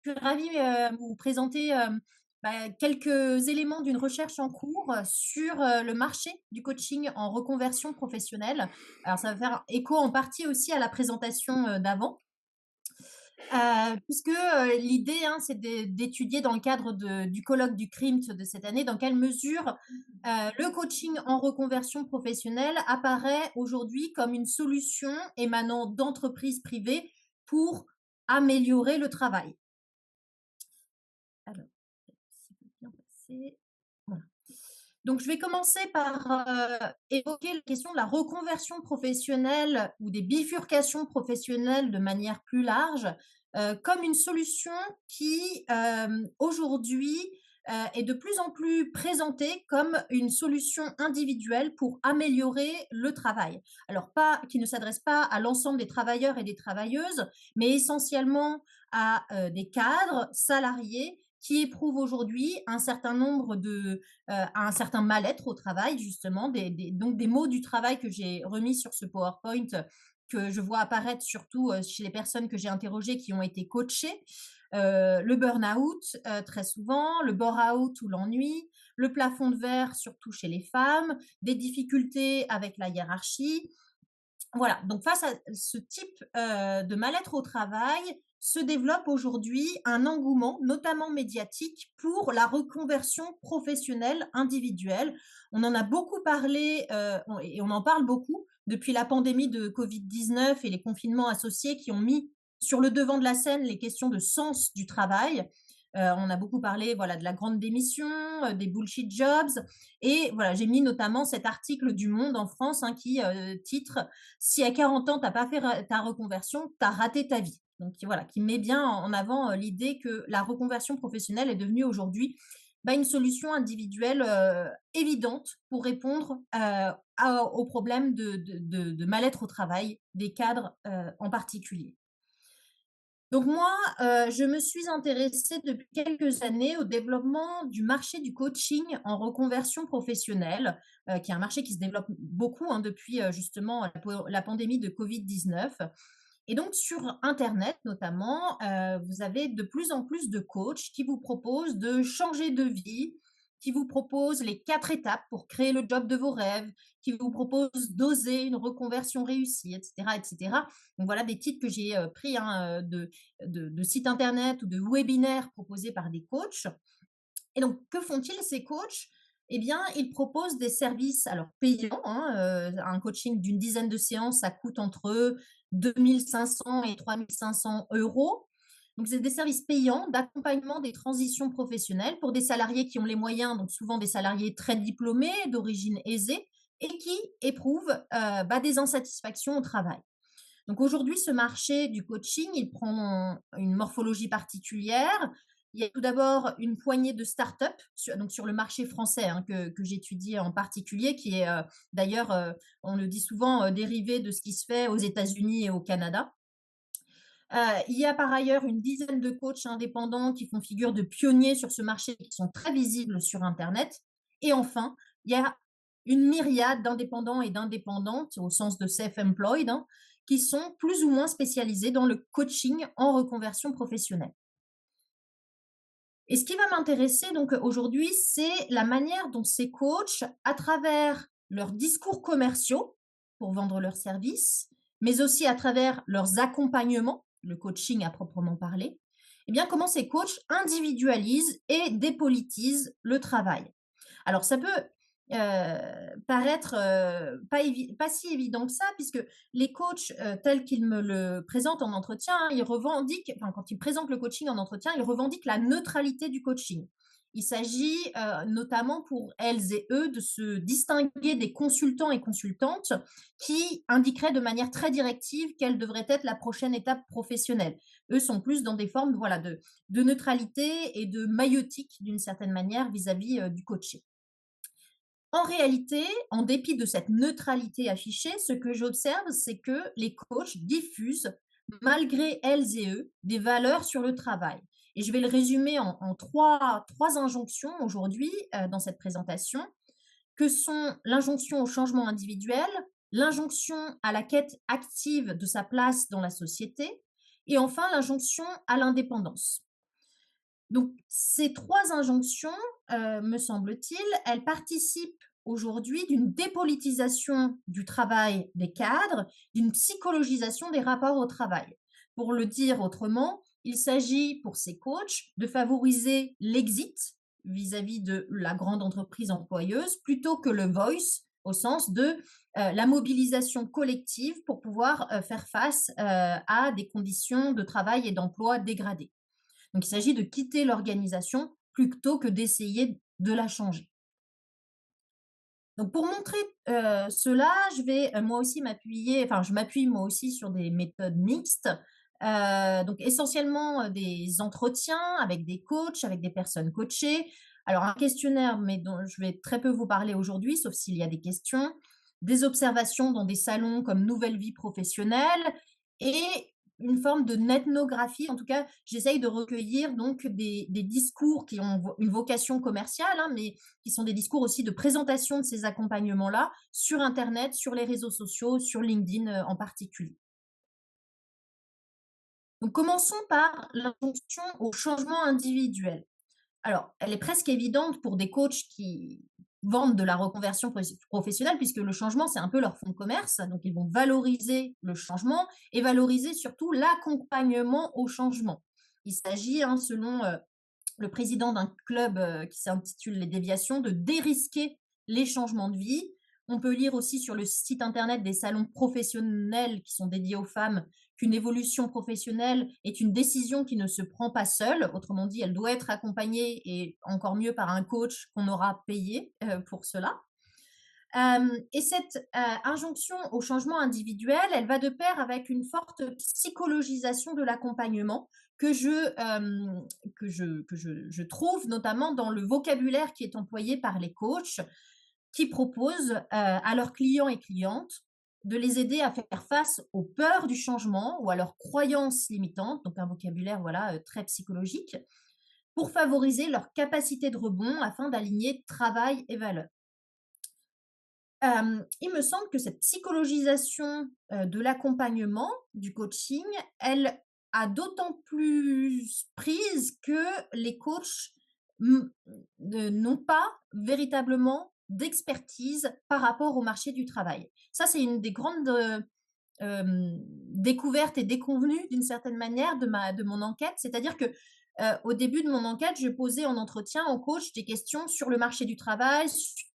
Je suis ravie, de vous présenter, quelques éléments d'une recherche en cours sur, le marché du coaching en reconversion professionnelle. Alors ça va faire écho en partie aussi à la présentation, d'avant, puisque, l'idée, hein, c'est d'étudier dans le cadre du colloque du CRIMT de cette année, dans quelle mesure, le coaching en reconversion professionnelle apparaît aujourd'hui comme une solution émanant d'entreprises privées pour améliorer le travail. Alors, ça peut bien passer. Voilà. Donc, je vais commencer par évoquer la question de la reconversion professionnelle ou des bifurcations professionnelles de manière plus large, comme une solution qui, aujourd'hui, est de plus en plus présentée comme une solution individuelle pour améliorer le travail. Alors, pas, qui ne s'adresse pas à l'ensemble des travailleurs et des travailleuses, mais essentiellement à des cadres salariés qui éprouvent aujourd'hui un certain nombre un certain mal-être au travail, justement, donc des mots du travail que j'ai remis sur ce PowerPoint, que je vois apparaître surtout chez les personnes que j'ai interrogées qui ont été coachées. Le burn-out, très souvent, le bore-out ou l'ennui, le plafond de verre, surtout chez les femmes, des difficultés avec la hiérarchie. Voilà, donc face à ce type, de mal-être au travail, se développe aujourd'hui un engouement, notamment médiatique, pour la reconversion professionnelle individuelle. On en a beaucoup parlé, et on en parle beaucoup depuis la pandémie de Covid-19 et les confinements associés qui ont mis sur le devant de la scène les questions de sens du travail. On a beaucoup parlé, voilà, de la grande démission, des bullshit jobs, et voilà, j'ai mis notamment cet article du Monde en France, hein, qui, titre: «Si à 40 ans, tu as pas fait ta reconversion, tu as raté ta vie». Donc voilà, qui met bien en avant l'idée que la reconversion professionnelle est devenue aujourd'hui, une solution individuelle évidente pour répondre aux problèmes de mal-être au travail des cadres en particulier. Donc moi, je me suis intéressée depuis quelques années au développement du marché du coaching en reconversion professionnelle, qui est un marché qui se développe beaucoup, hein, depuis, justement la pandémie de Covid-19. Et donc sur internet notamment, vous avez de plus en plus de coachs qui vous proposent de changer de vie, qui vous proposent les 4 étapes pour créer le job de vos rêves, qui vous proposent d'oser une reconversion réussie, et cetera, et cetera. Donc voilà des titres que j'ai, pris, hein, de sites internet ou de webinaires proposés par des coachs. Et donc, que font-ils ces coachs? Eh bien, ils proposent des services alors payants, hein, un coaching d'une dizaine de séances, ça coûte entre 2 500 et 3 500 €. Donc, c'est des services payants d'accompagnement des transitions professionnelles pour des salariés qui ont les moyens, donc souvent des salariés très diplômés, d'origine aisée et qui éprouvent, des insatisfactions au travail. Donc aujourd'hui, ce marché du coaching, il prend une morphologie particulière. Il y a tout d'abord une poignée de start-up donc sur le marché français, hein, que j'étudie en particulier, qui est d'ailleurs, on le dit souvent, dérivé de ce qui se fait aux États-Unis et au Canada. Il y a par ailleurs une dizaine de coachs indépendants qui font figure de pionniers sur ce marché, qui sont très visibles sur Internet. Et enfin, il y a une myriade d'indépendants et d'indépendantes, au sens de self-employed, hein, qui sont plus ou moins spécialisés dans le coaching en reconversion professionnelle. Et ce qui va m'intéresser donc aujourd'hui, c'est la manière dont ces coachs, à travers leurs discours commerciaux pour vendre leurs services, mais aussi à travers leurs accompagnements, le coaching à proprement parler, eh bien comment ces coachs individualisent et dépolitisent le travail. Alors ça peut paraître pas si évident que ça, puisque les coachs tels qu'ils me le présentent en entretien, hein, ils revendiquent, enfin, quand ils présentent le coaching en entretien, ils revendiquent la neutralité du coaching. Il s'agit notamment pour elles et eux de se distinguer des consultants et consultantes qui indiqueraient de manière très directive quelle devrait être la prochaine étape professionnelle. Eux sont plus dans des formes, voilà, de neutralité et de maïotique d'une certaine manière vis-à-vis du coaching. En réalité, en dépit de cette neutralité affichée, ce que j'observe, c'est que les coachs diffusent, malgré elles et eux, des valeurs sur le travail. Et je vais le résumer en trois injonctions aujourd'hui dans cette présentation, que sont l'injonction au changement individuel, l'injonction à la quête active de sa place dans la société, et enfin l'injonction à l'indépendance. Donc ces 3 injonctions, me semble-t-il, elles participent aujourd'hui d'une dépolitisation du travail des cadres, d'une psychologisation des rapports au travail. Pour le dire autrement, il s'agit pour ces coachs de favoriser l'exit vis-à-vis de la grande entreprise employeuse plutôt que le voice au sens de, la mobilisation collective pour pouvoir, faire face, à des conditions de travail et d'emploi dégradées. Donc, il s'agit de quitter l'organisation plutôt que d'essayer de la changer. Donc, pour montrer cela, je vais moi aussi m'appuyer, enfin, je m'appuie moi aussi sur des méthodes mixtes. Donc, essentiellement des entretiens avec des coachs, avec des personnes coachées. Alors, un questionnaire, mais dont je vais très peu vous parler aujourd'hui, sauf s'il y a des questions. Des observations dans des salons comme Nouvelle Vie Professionnelle et une forme de n'ethnographie. En tout cas, j'essaye de recueillir donc des discours qui ont une vocation commerciale, hein, mais qui sont des discours aussi de présentation de ces accompagnements-là sur Internet, sur les réseaux sociaux, sur LinkedIn en particulier. Donc, commençons par l'injonction au changement individuel. Alors, elle est presque évidente pour des coachs qui vendent de la reconversion professionnelle, puisque le changement, c'est un peu leur fonds de commerce. Donc, ils vont valoriser le changement et valoriser surtout l'accompagnement au changement. Il s'agit, hein, selon le président d'un club qui s'intitule Les Déviations, de dérisquer les changements de vie. On peut lire aussi sur le site internet des salons professionnels qui sont dédiés aux femmes qu'une évolution professionnelle est une décision qui ne se prend pas seule. Autrement dit, elle doit être accompagnée et encore mieux par un coach qu'on aura payé pour cela. Et cette injonction au changement individuel, elle va de pair avec une forte psychologisation de l'accompagnement que je trouve notamment dans le vocabulaire qui est employé par les coachs qui proposent à leurs clients et clientes de les aider à faire face aux peurs du changement ou à leurs croyances limitantes, donc un vocabulaire voilà, très psychologique, pour favoriser leur capacité de rebond afin d'aligner travail et valeur. Il me semble que cette psychologisation, de l'accompagnement, du coaching, elle a d'autant plus prise que les coachs, mmh, n'ont pas véritablement d'expertise par rapport au marché du travail. Ça, c'est une des grandes, découvertes et déconvenues d'une certaine manière de mon enquête. C'est-à-dire que, au début de mon enquête, je posais en entretien aux coachs des questions sur le marché du travail,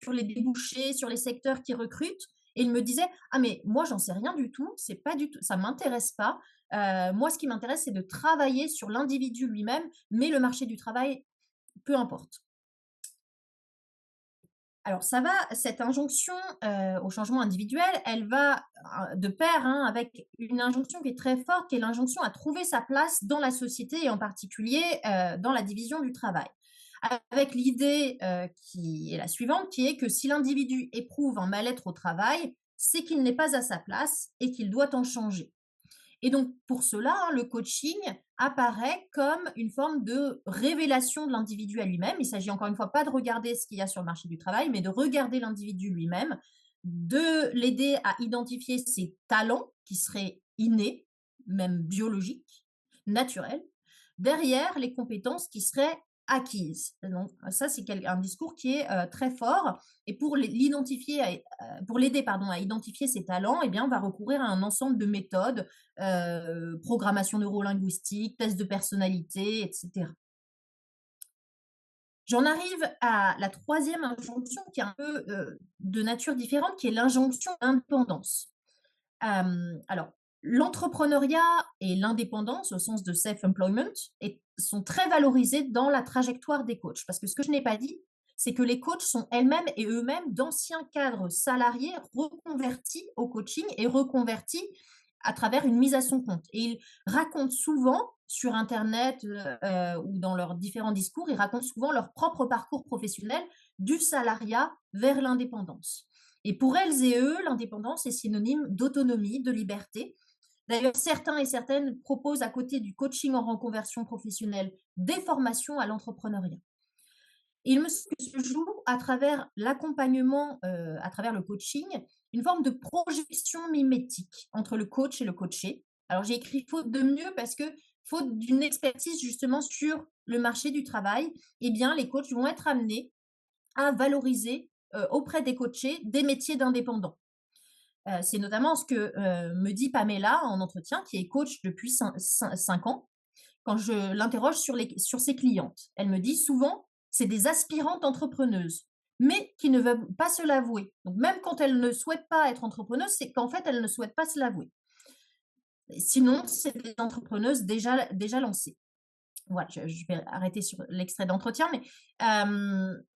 sur les débouchés, sur les secteurs qui recrutent et ils me disaient: «Ah mais moi j'en sais rien du tout, c'est pas du tout ça m'intéresse pas. Moi ce qui m'intéresse c'est de travailler sur l'individu lui-même, mais le marché du travail, peu importe». Alors ça va, cette injonction, au changement individuel, elle va, de pair, hein, avec une injonction qui est très forte, qui est l'injonction à trouver sa place dans la société et en particulier, dans la division du travail. Avec l'idée, qui est la suivante, qui est que si l'individu éprouve un mal-être au travail, c'est qu'il n'est pas à sa place et qu'il doit en changer. Et donc, pour cela, hein, le coaching apparaît comme une forme de révélation de l'individu à lui-même. Il s'agit encore une fois pas de regarder ce qu'il y a sur le marché du travail, mais de regarder l'individu lui-même, de l'aider à identifier ses talents qui seraient innés, même biologiques, naturels, derrière les compétences qui seraient acquises. Donc, ça, c'est un discours qui est très fort. Et pour l'identifier, pour l'aider pardon, à identifier ses talents, eh bien, on va recourir à un ensemble de méthodes, programmation neurolinguistique, tests de personnalité, etc. J'en arrive à la troisième injonction qui est un peu de nature différente, qui est l'injonction d'indépendance. Alors, l'entrepreneuriat et l'indépendance, au sens de self-employment, sont très valorisés dans la trajectoire des coachs. Parce que ce que je n'ai pas dit, c'est que les coachs sont elles-mêmes et eux-mêmes d'anciens cadres salariés reconvertis au coaching et reconvertis à travers une mise à son compte. Et ils racontent souvent sur Internet ou dans leurs différents discours, ils racontent souvent leur propre parcours professionnel du salariat vers l'indépendance. Et pour elles et eux, l'indépendance est synonyme d'autonomie, de liberté. D'ailleurs, certains et certaines proposent à côté du coaching en reconversion professionnelle des formations à l'entrepreneuriat. Et il me semble que se joue à travers l'accompagnement, à travers le coaching, une forme de projection mimétique entre le coach et le coaché. Alors j'ai écrit faute de mieux parce que faute d'une expertise justement sur le marché du travail, eh bien les coachs vont être amenés à valoriser, auprès des coachés des métiers d'indépendants. C'est notamment ce que, me dit Pamela en entretien, qui est coach depuis 5 ans, quand je l'interroge sur ses clientes. Elle me dit souvent, c'est des aspirantes entrepreneuses, mais qui ne veulent pas se l'avouer. Donc même quand elles ne souhaitent pas être entrepreneuses, c'est qu'en fait, elles ne souhaitent pas se l'avouer. Sinon, c'est des entrepreneuses déjà lancées. Voilà, je vais arrêter sur l'extrait d'entretien, mais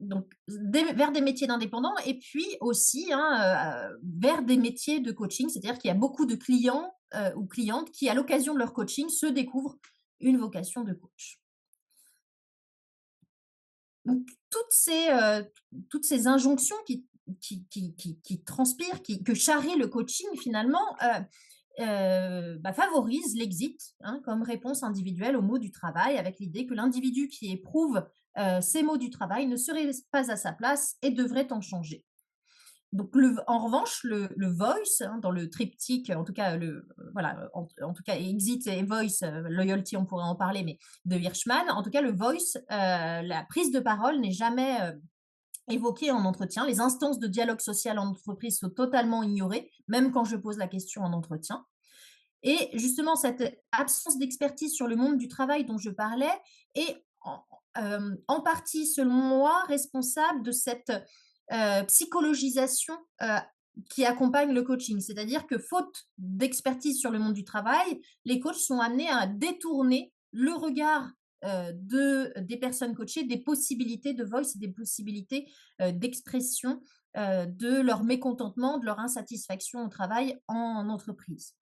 donc vers des métiers d'indépendants et puis aussi, hein, vers des métiers de coaching. C'est-à-dire qu'il y a beaucoup de clients, ou clientes qui, à l'occasion de leur coaching, se découvrent une vocation de coach. Donc toutes ces injonctions qui transpirent, que charrie le coaching finalement, bah, favorisent l'exit, hein, comme réponse individuelle aux maux du travail, avec l'idée que l'individu qui éprouve, ces maux du travail ne serait pas à sa place et devrait en changer. Donc en revanche, le voice, hein, dans le triptyque, en tout cas, voilà, en tout cas, exit et voice, loyalty, on pourrait en parler, mais de Hirschman, en tout cas, le voice, la prise de parole n'est jamais évoquée en entretien. Les instances de dialogue social en entreprise sont totalement ignorées, même quand je pose la question en entretien. Et justement, cette absence d'expertise sur le monde du travail dont je parlais est en partie, selon moi, responsable de cette psychologisation qui accompagne le coaching. C'est-à-dire que faute d'expertise sur le monde du travail, les coachs sont amenés à détourner le regard des personnes coachées, des possibilités de voice et des possibilités d'expression de leur mécontentement, de leur insatisfaction au travail en entreprise.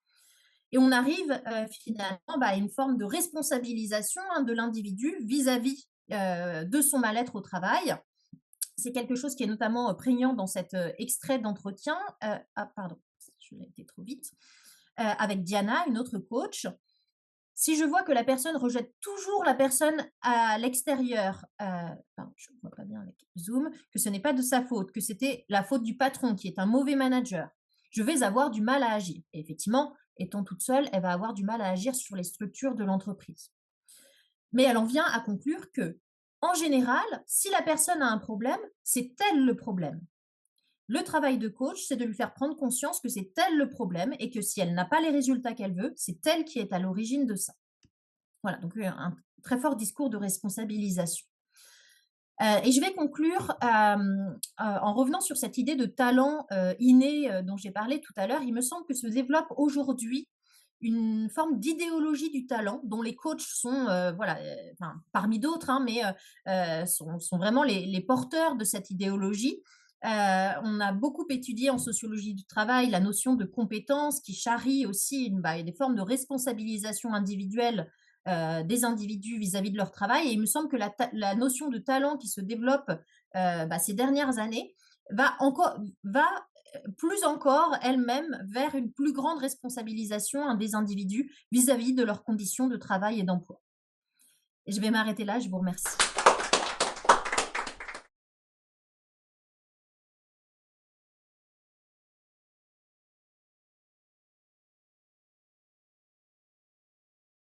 Et on arrive finalement à une forme de responsabilisation, hein, de l'individu vis-à-vis de son mal-être au travail. C'est quelque chose qui est notamment prégnant dans cet extrait d'entretien. Ah, pardon, je l'ai été trop vite. Avec Diana, une autre coach. Si je vois que la personne rejette toujours la personne à l'extérieur, pardon, je ne vois pas bien avec Zoom, que ce n'est pas de sa faute, que c'était la faute du patron qui est un mauvais manager, je vais avoir du mal à agir. Et effectivement, étant toute seule, elle va avoir du mal à agir sur les structures de l'entreprise. Mais elle en vient à conclure que, en général, si la personne a un problème, c'est elle le problème. Le travail de coach, c'est de lui faire prendre conscience que c'est elle le problème et que si elle n'a pas les résultats qu'elle veut, c'est elle qui est à l'origine de ça. Voilà, donc un très fort discours de responsabilisation. Et je vais conclure en revenant sur cette idée de talent inné dont j'ai parlé tout à l'heure. Il me semble que se développe aujourd'hui une forme d'idéologie du talent dont les coachs sont, voilà, enfin, parmi d'autres, hein, mais sont vraiment les porteurs de cette idéologie. On a beaucoup étudié en sociologie du travail la notion de compétence qui charrie aussi des formes de responsabilisation individuelle des individus vis-à-vis de leur travail. Et il me semble que la notion de talent qui se développe ces dernières années va plus encore elle-même vers une plus grande responsabilisation, hein, des individus vis-à-vis de leurs conditions de travail et d'emploi. Et je vais m'arrêter là, je vous remercie.